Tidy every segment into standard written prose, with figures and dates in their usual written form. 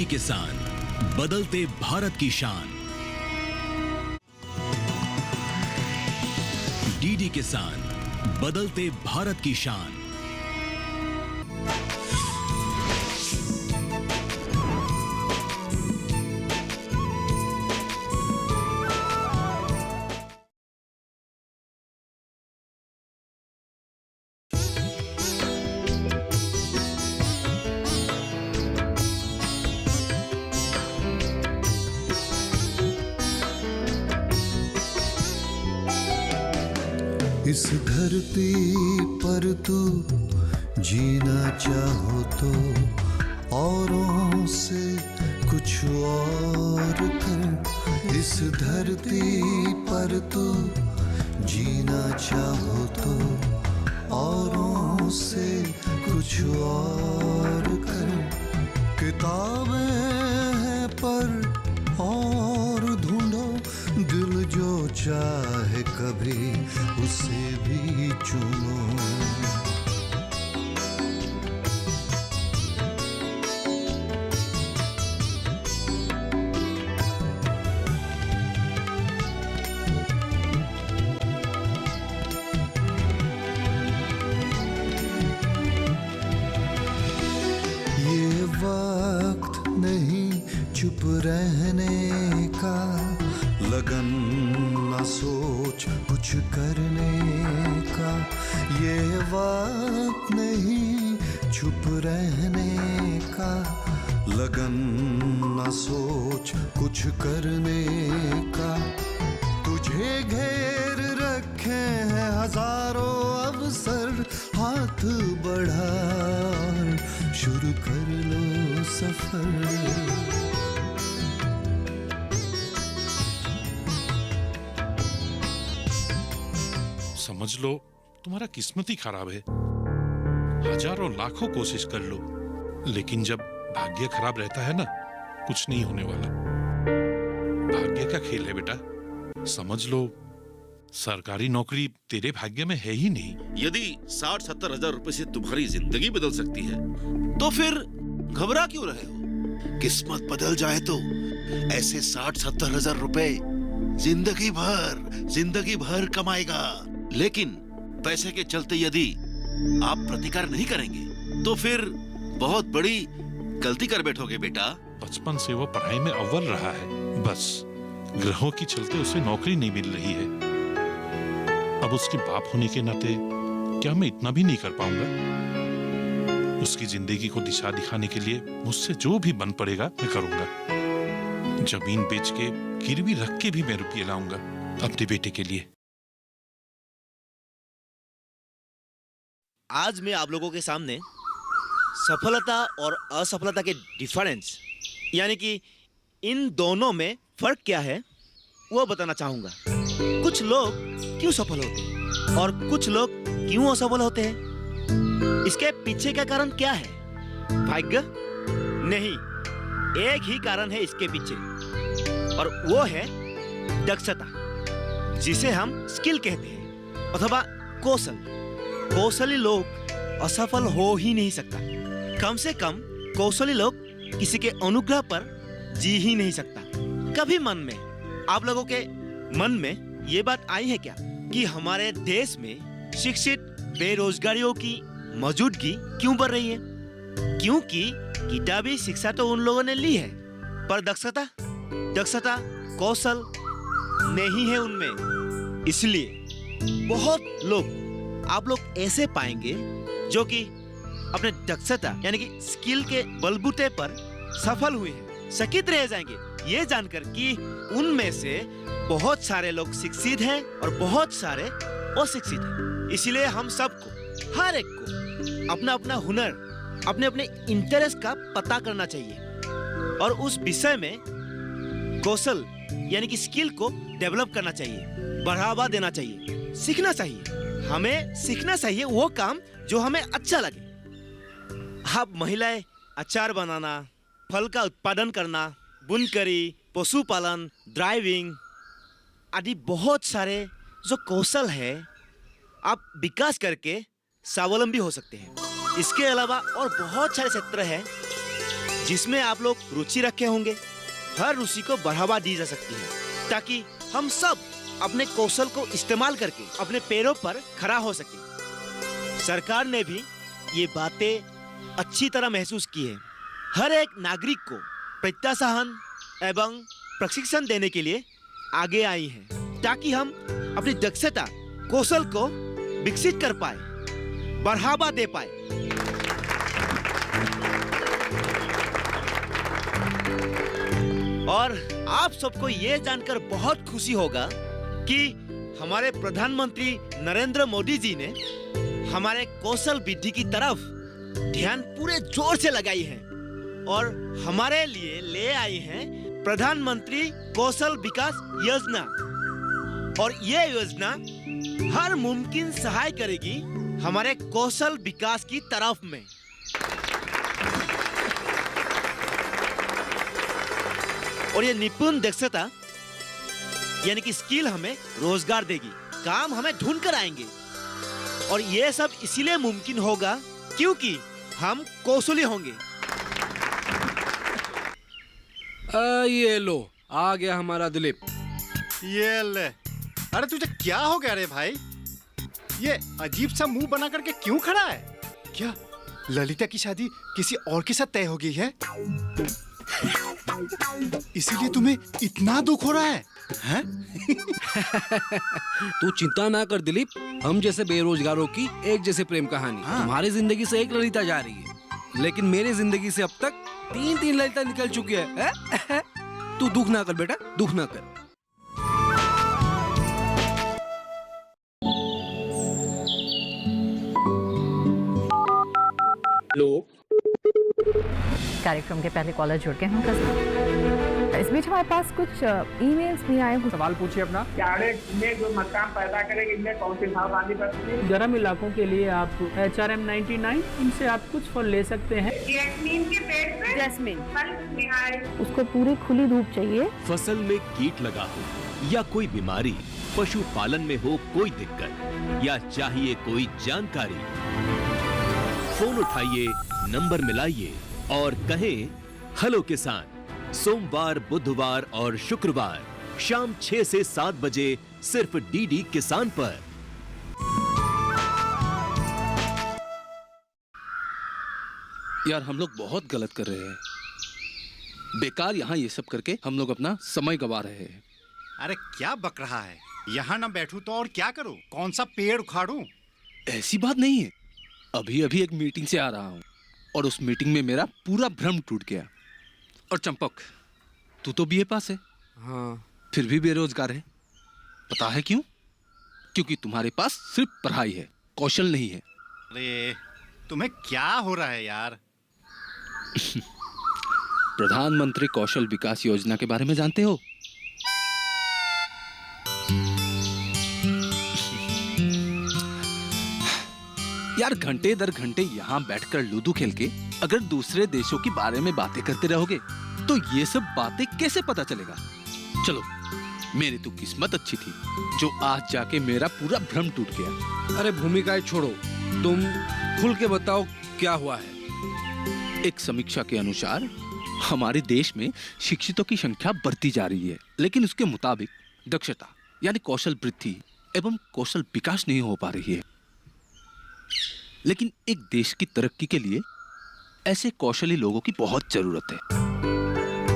किसान, बदलते भारत की शान। डीडी किसान, बदलते भारत की शान। इस धरती पर तू जीना चाहो तो औरों से कुछ और कर। इस धरती पर तू जीना चाहो तो औरों से कुछ और कर। किताबें हैं पर और ढूंढो, दिल जो चाहे कभी उसे भी चुनो। ये वक्त नहीं चुप रहने का, लगन ना सोच कुछ करने का। ये वक्त नहीं चुप रहने का, लगन ना सोच कुछ करने का। तुझे घेर रखे हैं हजारों अवसर, हाथ बढ़ा शुरू कर लो सफर। समझ लो तुम्हारा किस्मत ही खराब है। हजारों लाखों कोशिश कर लो, लेकिन जब भाग्य खराब रहता है ना, कुछ नहीं होने वाला। भाग्य का खेल है बेटा। समझ लो सरकारी नौकरी तेरे भाग्य में है ही नहीं। यदि 60-70 हजार रुपए से तुम्हारी जिंदगी बदल सकती है तो फिर घबरा क्यों रहे हो? किस्मत बदल जाए तो ऐसे 60-70 हजार रुपए जिंदगी भर कमाएगा। लेकिन पैसे के चलते यदि आप प्रतिकार नहीं करेंगे तो फिर बहुत बड़ी गलती कर बैठोगे बेटा। बचपन से वो पढ़ाई में अव्वल रहा है, बस ग्रहों की चलते उसे नौकरी नहीं मिल रही है। अब उसके बाप होने के नाते क्या मैं इतना भी नहीं कर पाऊंगा? उसकी जिंदगी को दिशा दिखाने के लिए मुझसे जो भी बन पड़ेगा मैं करूंगा। जमीन बेच के गिरवी रख के भी मैं रुपये लाऊंगा अपने बेटे के लिए। आज मैं आप लोगों के सामने सफलता और असफलता के डिफरेंस, यानी कि इन दोनों में फर्क क्या है, वो बताना चाहूंगा। कुछ लोग क्यों सफल होते हैं और कुछ लोग क्यों असफल होते हैं। इसके पीछे का कारण क्या है? भाग्य नहीं, एक ही कारण है इसके पीछे, और वो है दक्षता, जिसे हम स्किल कहते हैं, अथवा कौशल। कौशली लोग असफल हो ही नहीं सकता। कम से कम कौशली लोग किसी के अनुग्रह पर जी ही नहीं सकता। कभी मन में, आप लोगों के मन में ये बात आई है क्या कि हमारे देश में शिक्षित बेरोजगारियों की मौजूदगी क्यों बढ़ रही है? क्योंकि किताबी शिक्षा तो उन लोगों ने ली है, पर दक्षता कौशल नहीं है उनमें। इसलिए बहुत लोग आप लोग ऐसे पाएंगे जो कि अपने दक्षता यानी कि स्किल के बलबूते पर सफल हुए हैं। चकित रह जाएंगे ये जानकर कि उनमें से बहुत सारे लोग शिक्षित हैं और बहुत सारे अशिक्षित हैं। इसलिए हम सबको, हर एक को अपना अपना हुनर, अपने अपने इंटरेस्ट का पता करना चाहिए और उस विषय में कौशल यानी कि स्किल को डेवलप करना चाहिए, बढ़ावा देना चाहिए, सीखना चाहिए। हमें सीखना चाहिए वो काम जो हमें अच्छा लगे। आप महिलाएं अचार बनाना, फल का उत्पादन करना, बुनकरी, पशुपालन, ड्राइविंग आदि बहुत सारे जो कौशल है आप विकास करके स्वावलंबी हो सकते हैं। इसके अलावा और बहुत सारे क्षेत्र हैं जिसमें आप लोग रुचि रखे होंगे। हर रुचि को बढ़ावा दी जा सकती है ताकि हम सब अपने कौशल को इस्तेमाल करके अपने पैरों पर खड़ा हो सके। सरकार ने भी ये बातें अच्छी तरह महसूस की है। हर एक नागरिक को प्रोत्साहन एवं प्रशिक्षण देने के लिए आगे आई है ताकि हम अपनी दक्षता कौशल को विकसित कर पाए, बढ़ावा दे पाए। और आप सबको ये जानकर बहुत खुशी होगा कि हमारे प्रधानमंत्री नरेंद्र मोदी जी ने हमारे कौशल वृद्धि की तरफ ध्यान पूरे जोर से लगाई है और हमारे लिए ले आई है प्रधानमंत्री कौशल विकास योजना। और ये योजना हर मुमकिन सहाय करेगी हमारे कौशल विकास की तरफ में। और ये निपुण दक्षता यानी कि स्किल हमें रोजगार देगी, काम हमें ढूंढ कर आएंगे। और ये सब इसीलिए मुमकिन होगा क्योंकि हम कौशली होंगे। ये लो आ गया हमारा दिलीप। ये ले। अरे तुझे क्या हो गया रे भाई? ये अजीब सा मुंह बना करके क्यों खड़ा है? क्या ललिता की शादी किसी और के साथ तय हो गई है? इसीलिए तुम्हें इतना दुख हो रहा है? हैं? तू चिंता ना कर दिलीप, हम जैसे बेरोजगारों की एक जैसे प्रेम कहानी। तुम्हारी जिंदगी से एक ललिता जा रही है, लेकिन मेरी जिंदगी से अब तक 3 ललिता निकल चुकी है। तू दुख ना कर बेटा, दुख ना कर। लो कार्यक्रम के पहले कॉलर जुड़ गए हैं। इस बीच हमारे पास कुछ ईमेल्स भी आए हैं। सवाल पूछिए अपना। में जो मकान पैदा करेंगे इनमें कौन सी सावधानी बरतनी है? गर्म इलाकों के लिए आप HRM 99 इनसे आप कुछ फल ले सकते हैं। जैस्मीन के पेड़ पे जैस्मीन फल निहार। उसको पूरी खुली धूप चाहिए। फसल में कीट लगा हो या कोई बीमारी, पशुपालन में हो कोई दिक्कत या चाहिए कोई जानकारी, फोन उठाइए, नंबर मिलाइए और कहें हेलो किसान। सोमवार, बुधवार और शुक्रवार शाम 6 से 7 बजे सिर्फ डीडी किसान पर। यार हम लोग बहुत गलत कर रहे हैं। बेकार यहाँ ये सब करके हम लोग अपना समय गवा रहे हैं। अरे क्या बक रहा है? यहाँ ना बैठूं तो और क्या करूं? कौन सा पेड़ उखाड़ूं? ऐसी बात नहीं है। अभी अभी एक मीटिंग से आ रहा हूँ और उस मीटिंग में मेरा पूरा भ्रम टूट गया। और चंपक, तू तो बीए पास है। हाँ। फिर भी बेरोजगार है। पता है क्यों? क्योंकि तुम्हारे पास सिर्फ पढ़ाई है, कौशल नहीं है। अरे तुम्हें क्या हो रहा है यार? प्रधानमंत्री कौशल विकास योजना के बारे में जानते हो? यार घंटे दर घंटे यहाँ बैठकर लूडो खेल के अगर दूसरे देशों के बारे में बातें करते रहोगे तो ये सब बातें कैसे पता चलेगा? चलो, मेरी तो किस्मत अच्छी थी जो आज जाके मेरा पूरा भ्रम टूट गया। अरे भूमिकाएं छोड़ो, तुम खुल के बताओ क्या हुआ है। एक समीक्षा के अनुसार हमारे देश में शिक्षितों की संख्या बढ़ती जा रही है, लेकिन उसके मुताबिक दक्षता यानी कौशल वृद्धि एवं कौशल विकास नहीं हो पा रही है। लेकिन एक देश की तरक्की के लिए ऐसे कौशली लोगों की बहुत जरूरत है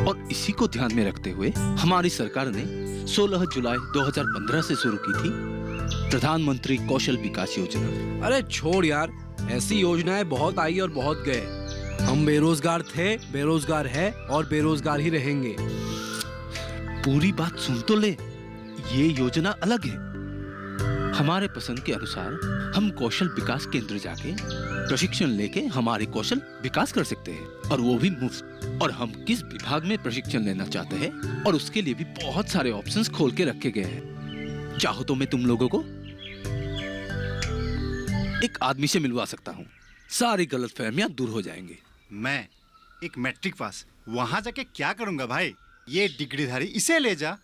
और इसी को ध्यान में रखते हुए हमारी सरकार ने 16 जुलाई 2015 से शुरू की थी प्रधानमंत्री कौशल विकास योजना। अरे छोड़ यार, ऐसी योजनाएं बहुत आई और बहुत गए। हम बेरोजगार थे, बेरोजगार है और बेरोजगार ही रहेंगे। पूरी बात सुन तो ले, ये योजना अलग है। हमारे पसंद के अनुसार हम कौशल विकास केंद्र जाके प्रशिक्षण लेके हमारे कौशल विकास कर सकते हैं और वो भी मुफ्त। और हम किस विभाग में प्रशिक्षण लेना चाहते हैं और उसके लिए भी बहुत सारे ऑप्शंस खोल के रखे गए हैं। चाहो तो मैं तुम लोगों को एक आदमी से मिलवा सकता हूँ, सारी गलतफहमियां दूर हो जाएंगे। मैं एक मैट्रिक पास वहां जाके क्या करूंगा भाई? ये डिग्रीधारी, इसे ले जा।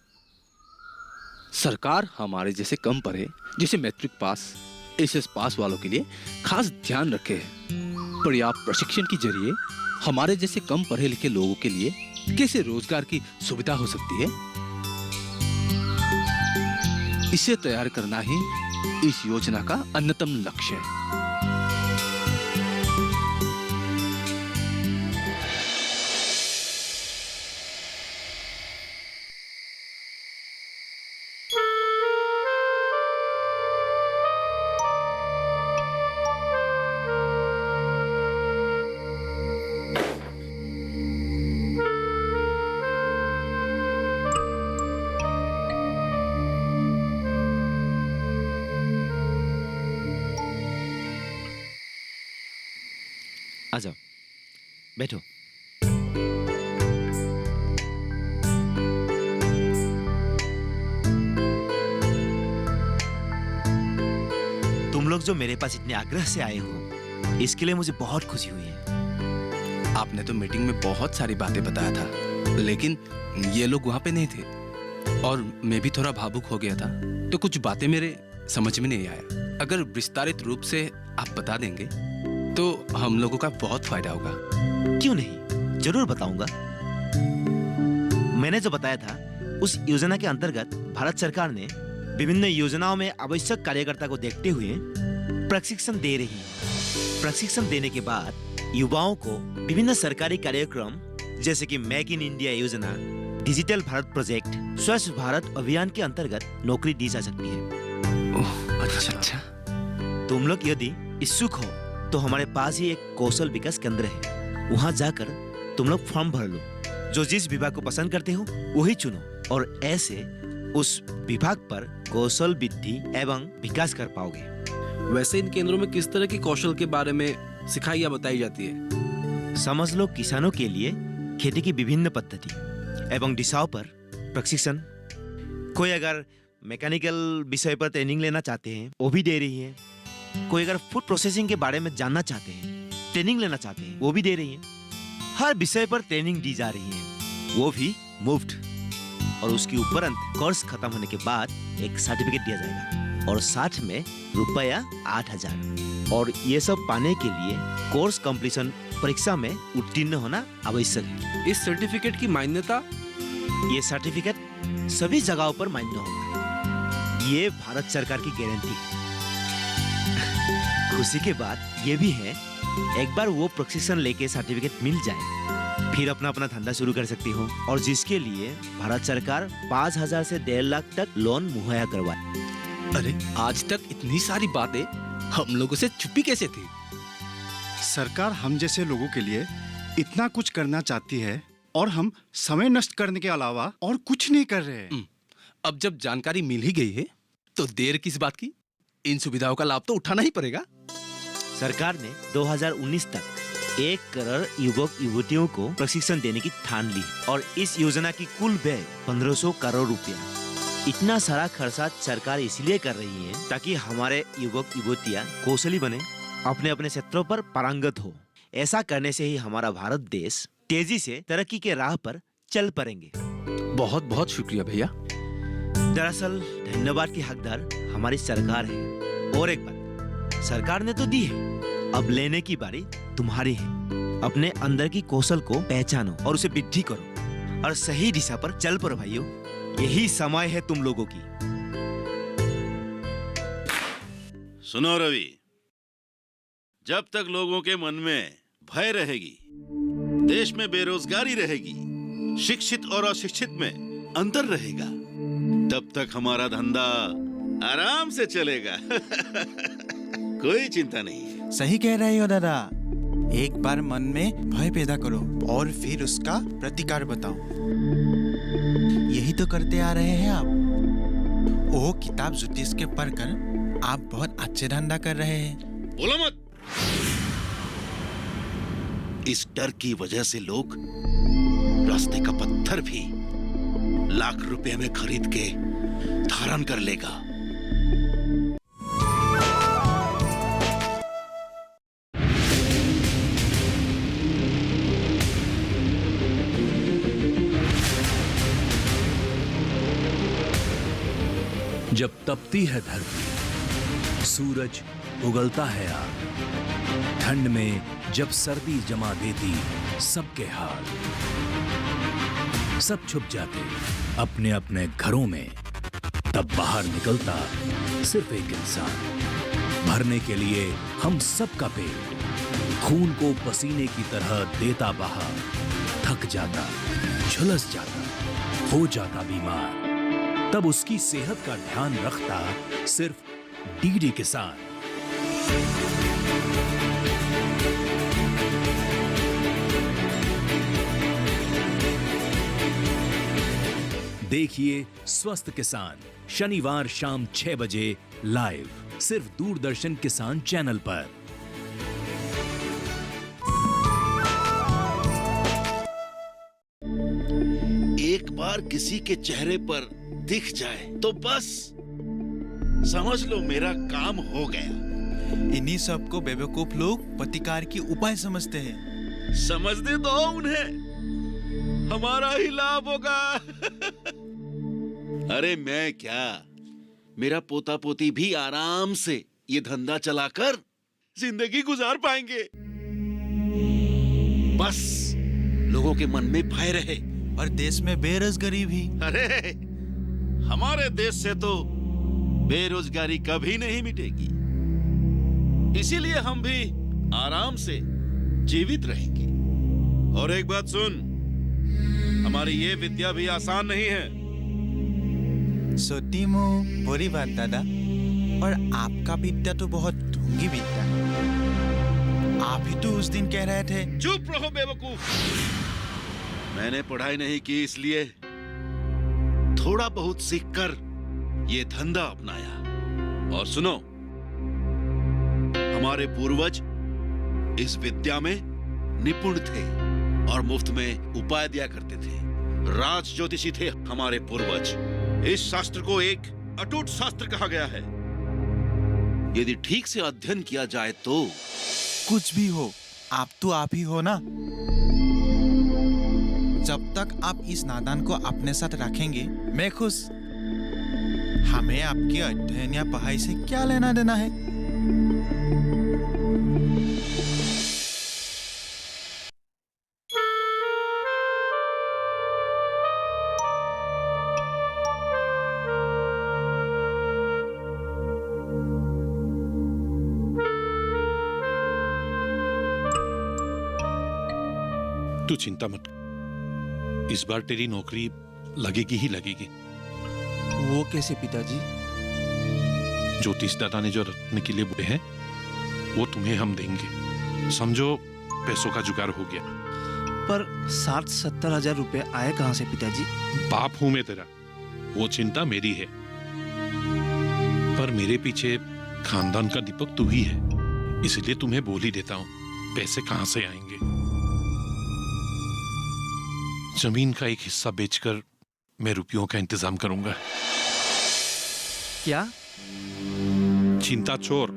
सरकार हमारे जैसे कम पढ़े, जैसे मैट्रिक पास, एसएस पास वालों के लिए खास ध्यान रखे है। पर्याप्त प्रशिक्षण के जरिए हमारे जैसे कम पढ़े लिखे लोगों के लिए कैसे रोजगार की सुविधा हो सकती है? इसे तैयार करना ही इस योजना का अन्यतम लक्ष्य है। आ जाओ, बैठो। तुम लोग जो मेरे पास इतने आग्रह से आए हो, इसके लिए मुझे बहुत खुशी हुई है। आपने तो मीटिंग में बहुत सारी बातें बताया था, लेकिन ये लोग वहां पे नहीं थे और मैं भी थोड़ा भावुक हो गया था, तो कुछ बातें मेरे समझ में नहीं आया। अगर विस्तारित रूप से आप बता देंगे तो हम लोगों का बहुत फायदा होगा। क्यों नहीं, जरूर बताऊंगा। मैंने जो बताया था, उस योजना के अंतर्गत भारत सरकार ने विभिन्न योजनाओं में आवश्यक कार्यकर्ता को देखते हुए प्रशिक्षण दे रही है। प्रशिक्षण देने के बाद युवाओं को विभिन्न सरकारी कार्यक्रम जैसे कि मेक इन इंडिया योजना, डिजिटल भारत प्रोजेक्ट, स्वच्छ भारत अभियान के अंतर्गत नौकरी दी जा सकती है। ओह, अच्छा। तुम लोग यदि इच्छुक हो तो हमारे पास ही एक कौशल विकास केंद्र है। वहां जाकर तुम लोग फॉर्म भर लो। जो जिस विभाग को पसंद करते हो वही चुनो और ऐसे उस विभाग पर कौशल वृद्धि एवं विकास कर पाओगे। वैसे इन केंद्रों में किस तरह की कौशल के बारे में सिखाई या बताई जाती है? समझ लो, किसानों के लिए खेती की विभिन्न पद्धति एवं दिशाओं पर प्रशिक्षण। कोई अगर मैकेनिकल विषय पर ट्रेनिंग लेना चाहते हैं वो भी दे रही है। कोई अगर फूड प्रोसेसिंग के बारे में जानना चाहते हैं, ट्रेनिंग लेना चाहते हैं, वो भी दे रही है। हर विषय पर ट्रेनिंग दी जा रही है, वो भी मुफ्त। और उसके उपरांत कोर्स खत्म होने के बाद एक सर्टिफिकेट दिया जाएगा और साथ में रुपया 8,000। और ये सब पाने के लिए कोर्स कंप्लीशन परीक्षा में उत्तीर्ण होना आवश्यक है। इस सर्टिफिकेट की मान्यता? ये सर्टिफिकेट सभी जगहों पर मान्य होगा। ये भारत सरकार की गारंटी है। खुशी के बात ये भी है, एक बार वो प्रशिक्षण लेके सर्टिफिकेट मिल जाए, फिर अपना अपना धंधा शुरू कर सकती हो। और जिसके लिए भारत सरकार 5,000 से 1.5 लाख तक लोन मुहैया करवाए। अरे, आज तक इतनी सारी बातें हम लोगों से छुपी कैसे थी? सरकार हम जैसे लोगों के लिए इतना कुछ करना चाहती है और हम समय नष्ट करने के अलावा और कुछ नहीं कर रहे हैं। अब जब जानकारी मिल ही गई है तो देर किस बात की? इन सुविधाओं का लाभ तो उठाना ही पड़ेगा। सरकार ने 2019 तक 1 करोड़ युवक युवतियों को प्रशिक्षण देने की ठान ली और इस योजना की कुल व्यय 1,500 करोड़ रुपया। इतना सारा खर्चा सरकार इसलिए कर रही है ताकि हमारे युवक युवतियां कौशली बने, अपने अपने क्षेत्रों पर पारंगत हो। ऐसा करने से ही हमारा भारत देश तेजी से तरक्की के राह पर चल पड़ेंगे। बहुत बहुत शुक्रिया भैया। दरअसल धन्यवाद की हकदार हमारी सरकार है। और एक बात, सरकार ने तो दी है, अब लेने की बारी तुम्हारी है। अपने अंदर की कौशल को पहचानो और उसे वृद्धि करो और सही दिशा पर चल पड़ो भाइयों। यही समय है तुम लोगों की। सुनो रवि, जब तक लोगों के मन में भय रहेगी, देश में बेरोजगारी रहेगी, शिक्षित और अशिक्षित में अंतर रहेगा, तब तक हमारा धंधा आराम से चलेगा। कोई चिंता नहीं। सही कह रहे हो दादा। एक बार मन में भय पैदा करो और फिर उसका प्रतिकार बताओ। यही तो करते आ रहे हैं आप। वो किताब ज्योतिष के पढ़कर आप बहुत अच्छे धंधा कर रहे हैं। बोलो मत। इस डर की वजह से लोग रास्ते का पत्थर भी लाख रुपए में खरीद के धारण कर लेगा। जब तपती है धरती, सूरज उगलता है आग, ठंड में जब सर्दी जमा देती सबके हाल। सब छुप जाते अपने अपने घरों में, तब बाहर निकलता सिर्फ एक इंसान, भरने के लिए हम सबका पेट। खून को पसीने की तरह देता बहा, थक जाता, झुलस जाता, हो जाता बीमार। तब उसकी सेहत का ध्यान रखता सिर्फ डीडी किसान। देखिए स्वस्थ किसान शनिवार शाम 6 बजे लाइव, सिर्फ दूरदर्शन किसान चैनल पर। एक बार किसी के चेहरे पर दिख जाए तो बस समझ लो मेरा काम हो गया। इन्हीं सबको बेवकूफ लोग प्रतिकार की उपाय समझते हैं। समझने दो उन्हें, हमारा ही लाभ होगा। अरे मैं क्या, मेरा पोता पोती भी आराम से ये धंधा चलाकर जिंदगी गुजार पाएंगे। बस लोगों के मन में भय रहे। और देश में बेरोजगारी भी। अरे हमारे देश से तो बेरोजगारी कभी नहीं मिटेगी, इसीलिए हम भी आराम से जीवित रहेंगे। और एक बात सुन, हमारी ये विद्या भी आसान नहीं है। सोतीमो बुरी बात दादा, और आपका विद्या तो बहुत ढूंगी विद्या है। आप ही तो उस दिन कह रहे थे। चुप रहो बेवकूफ। मैंने पढ़ाई नहीं की, इसलिए थोड़ा बहुत सीखकर ये धंधा अपनाया। और सुनो, हमारे पूर्वज इस विद्या में निपुण थे और मुफ्त में उपाय दिया करते थे। राज ज्योतिषी थे हमारे पूर्वज। इस शास्त्र को एक अटूट शास्त्र कहा गया है। यदि ठीक से अध्ययन किया जाए तो कुछ भी हो, आप तो आप ही हो ना। जब तक आप इस नादान को अपने साथ रखेंगे मैं खुश। हमें आपके अध्ययन या पढ़ाई से क्या लेना देना है। तू चिंता मत, इस बार तेरी नौकरी लगेगी ही लगेगी। वो कैसे पिताजी? ज्योतिष दादा ने जो रखने के लिए बोले हैं वो तुम्हें हम देंगे। समझो पैसों का जुगाड़ हो गया। पर 60-70 हजार रुपए आए कहां से पिताजी? बाप हूं मैं तेरा, वो चिंता मेरी है। पर मेरे पीछे खानदान का दीपक तू ही है, इसलिए तुम्हें बोल ही देता हूं पैसे कहां से आएंगे। जमीन का एक हिस्सा बेचकर मैं रुपयों का इंतजाम करूंगा। क्या? चिंता छोड़,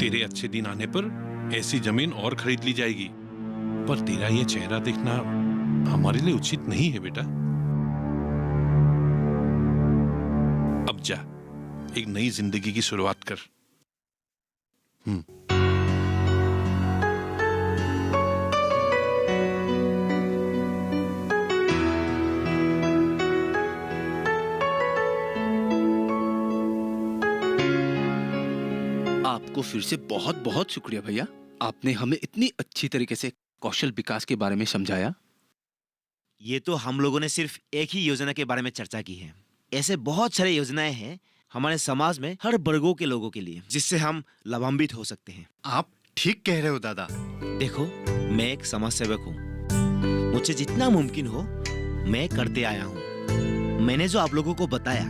तेरे अच्छे दिन आने पर ऐसी जमीन और खरीद ली जाएगी। पर तेरा ये चेहरा देखना हमारे लिए उचित नहीं है बेटा। अब जा, एक नई जिंदगी की शुरुआत कर। आपको फिर से बहुत बहुत शुक्रिया भैया, आपने हमें इतनी अच्छी तरीके से कौशल विकास के बारे में समझाया। ये तो हम लोगों ने सिर्फ एक ही योजना के बारे में चर्चा की है। ऐसे बहुत सारे योजनाएं हैं हमारे समाज में हर वर्गों के लोगों के लिए, जिससे हम लाभान्वित हो सकते हैं। आप ठीक कह रहे हो दादा। देखो, मैं एक समाज सेवक हूँ, मुझसे जितना मुमकिन हो मैं करते आया हूँ। मैंने जो आप लोगों को बताया,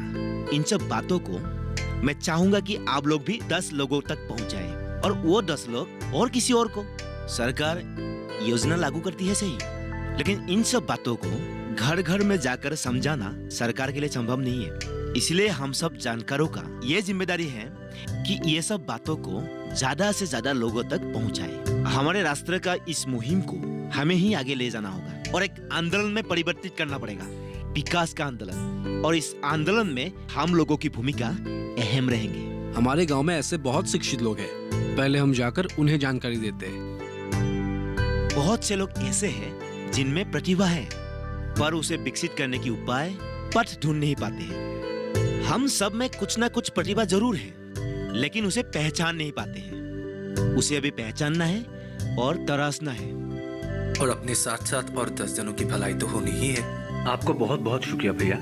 इन सब बातों को मैं चाहूंगा कि आप लोग भी 10 लोगों तक पहुंचाएं, और वो 10 लोग और किसी और को। सरकार योजना लागू करती है सही, लेकिन इन सब बातों को घर घर में जाकर समझाना सरकार के लिए संभव नहीं है। इसलिए हम सब जानकारों का ये जिम्मेदारी है कि ये सब बातों को ज्यादा से ज्यादा लोगों तक पहुंचाएं। हमारे राष्ट्र का इस मुहिम को हमें ही आगे ले जाना होगा और एक आंदोलन में परिवर्तित करना पड़ेगा, विकास का आंदोलन। और इस आंदोलन में हम लोगों की भूमिका अहम रहेंगे। हमारे गांव में ऐसे बहुत शिक्षित लोग हैं, पहले हम जाकर उन्हें जानकारी देते हैं। बहुत से लोग ऐसे हैं जिनमें प्रतिभा है, पर उसे विकसित करने की उपाय पथ ढूंढ नहीं पाते हैं। हम सब में कुछ ना कुछ प्रतिभा जरूर है, लेकिन उसे पहचान नहीं पाते हैं। उसे अभी पहचानना है और तराशना है। और अपने साथ साथ और 10 जनों की भलाई तो होनी ही है। आपको बहुत बहुत शुक्रिया भैया।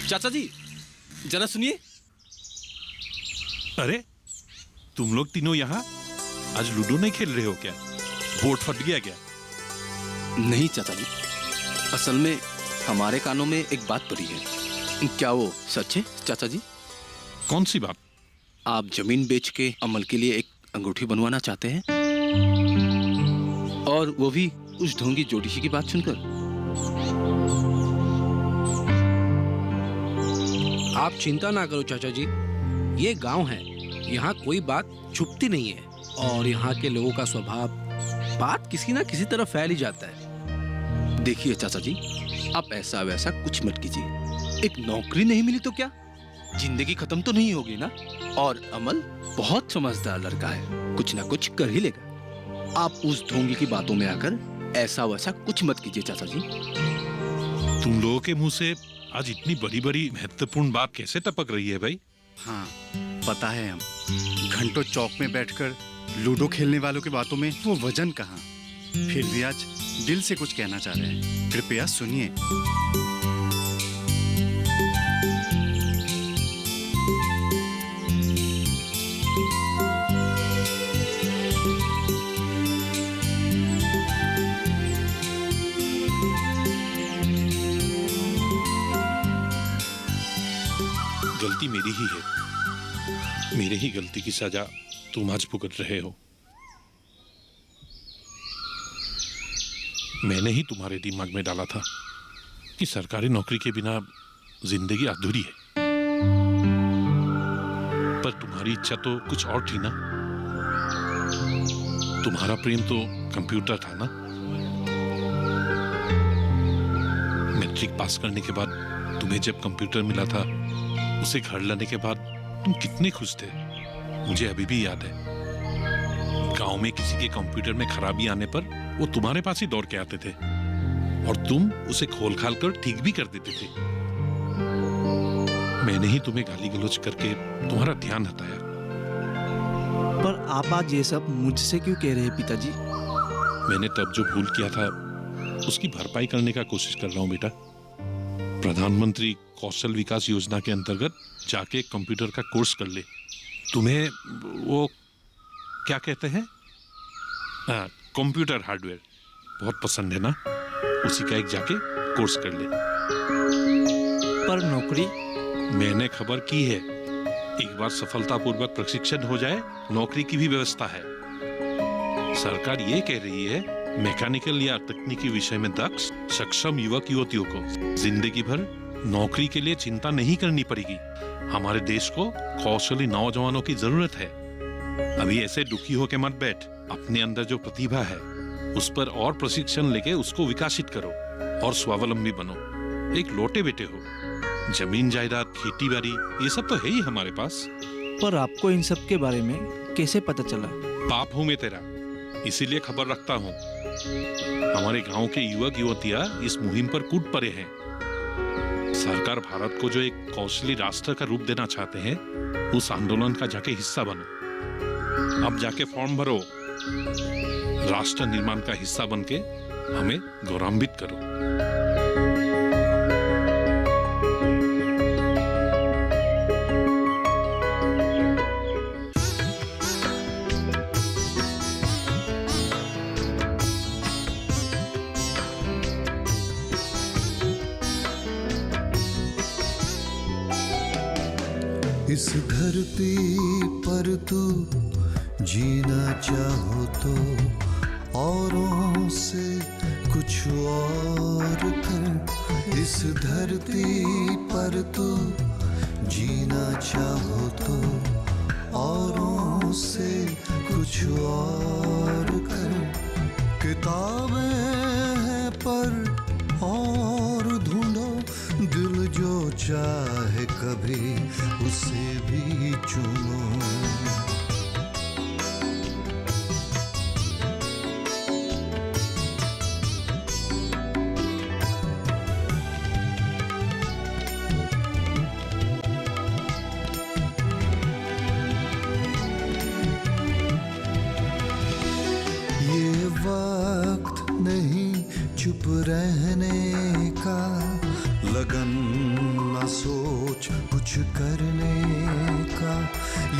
चाचा जी जरा सुनिए। अरे तुम लोग तीनों यहाँ आज लूडो नहीं खेल रहे हो क्या? बोर्ड फट गया क्या? नहीं चाचा जी, असल में हमारे कानों में एक बात पड़ी है। क्या वो सच है चाचा जी? कौन सी बात? आप जमीन बेच के अमल के लिए एक अंगूठी बनवाना चाहते हैं, और वो भी उस ढोंगी जोड़ीशी की बात सुनकर। आप चिंता ना करो चाचा जी, ये गांव है, यहाँ कोई बात छुपती नहीं है, और यहाँ के लोगों का स्वभाव बात किसी ना किसी तरह फैल ही जाता है। देखिए चाचा जी, आप ऐसा वैसा कुछ मत कीजिए। एक नौकरी नहीं मिली तो क्या, जिंदगी खत्म तो नहीं होगी ना। और अमल बहुत समझदार लड़का है, कुछ ना कुछ कर ही लेगा। आप उस ढोंगी की बातों में आकर ऐसा वैसा कुछ मत कीजिए चाचा जी। तुम लोगों के मुंह से आज इतनी बड़ी बड़ी महत्वपूर्ण बात कैसे टपक रही है भाई? हाँ पता है, हम घंटों चौक में बैठकर लूडो खेलने वालों की बातों में वो वजन कहाँ। फिर भी आज दिल से कुछ कहना चाह रहे हैं, कृपया सुनिए। गलती मेरी ही है, मेरे ही गलती की सजा तुम आज भुगत रहे हो। मैंने ही तुम्हारे दिमाग में डाला था कि सरकारी नौकरी के बिना जिंदगी अधूरी है, पर तुम्हारी इच्छा तो कुछ और थी ना। तुम्हारा प्रेम तो कंप्यूटर था ना। मैट्रिक पास करने के बाद तुम्हें जब कंप्यूटर मिला था, उसे घर लाने के बाद तुम कितने खुश थे, मुझे अभी भी याद है। गांव में किसी के कंप्यूटर में खराबी आने पर वो तुम्हारे पास ही दौड़ के आते थे, और तुम उसे खोल खाल कर ठीक भी कर देते थे। मैंने ही तुम्हें गाली गलौज करके तुम्हारा ध्यान हटाया। पर आप आज ये सब मुझसे क्यों कह रहे हैं पिताजी? मैंने तब जो भूल किया था उसकी भरपाई करने का कोशिश कर रहा हूं बेटा। प्रधानमंत्री कौशल विकास योजना के अंतर्गत जाके कंप्यूटर का कोर्स कर ले। तुम्हें वो क्या कहते हैं, कंप्यूटर हार्डवेयर बहुत पसंद है ना, उसी का एक जाके कोर्स कर ले। पर नौकरी? मैंने खबर की है, एक बार सफलतापूर्वक प्रशिक्षण हो जाए, नौकरी की भी व्यवस्था है। सरकार ये कह रही है, मैकेनिकल या तकनीकी विषय में दक्ष सक्षम युवक युवतियों को जिंदगी भर नौकरी के लिए चिंता नहीं करनी पड़ेगी। हमारे देश को कौशली नौजवानों की जरूरत है। अभी ऐसे दुखी होके मत बैठ, अपने अंदर जो प्रतिभा है उस पर और प्रशिक्षण लेके उसको विकसित करो और स्वावलंबी बनो। एक लौटे बेटे हो, जमीन जायदाद खेती बाड़ी ये सब तो है ही हमारे पास। पर आपको इन सब के बारे में कैसे पता चला? बाप हूं मैं तेरा, इसीलिए खबर रखता हूँ। हमारे गांव के युवक युवतियां इस मुहिम पर कूद पड़े हैं। सरकार भारत को जो एक कौशली राष्ट्र का रूप देना चाहते हैं, उस आंदोलन का जाके हिस्सा बनो। अब जाके फॉर्म भरो, राष्ट्र निर्माण का हिस्सा बनके हमें गौरवान्वित करो। इस धरती पर तू जीना चाहो तो औरों से कुछ और कर। इस धरती पर तू जीना चाहो तो औरों से कुछ और कर। किताबें हैं पर और ढूंढो दिल जो चाहे कभी उसे भी चुनो। ये वक्त नहीं चुप रहने का, लगन न सोच कुछ करने का।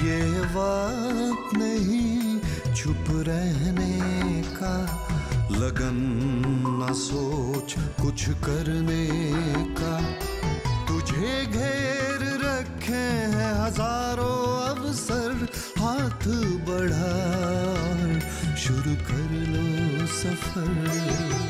ये वक्त नहीं चुप रहने का, लगन न सोच कुछ करने का। तुझे घेर रखे हैं हजारों अवसर, हाथ बढ़ा शुरू कर लो सफर।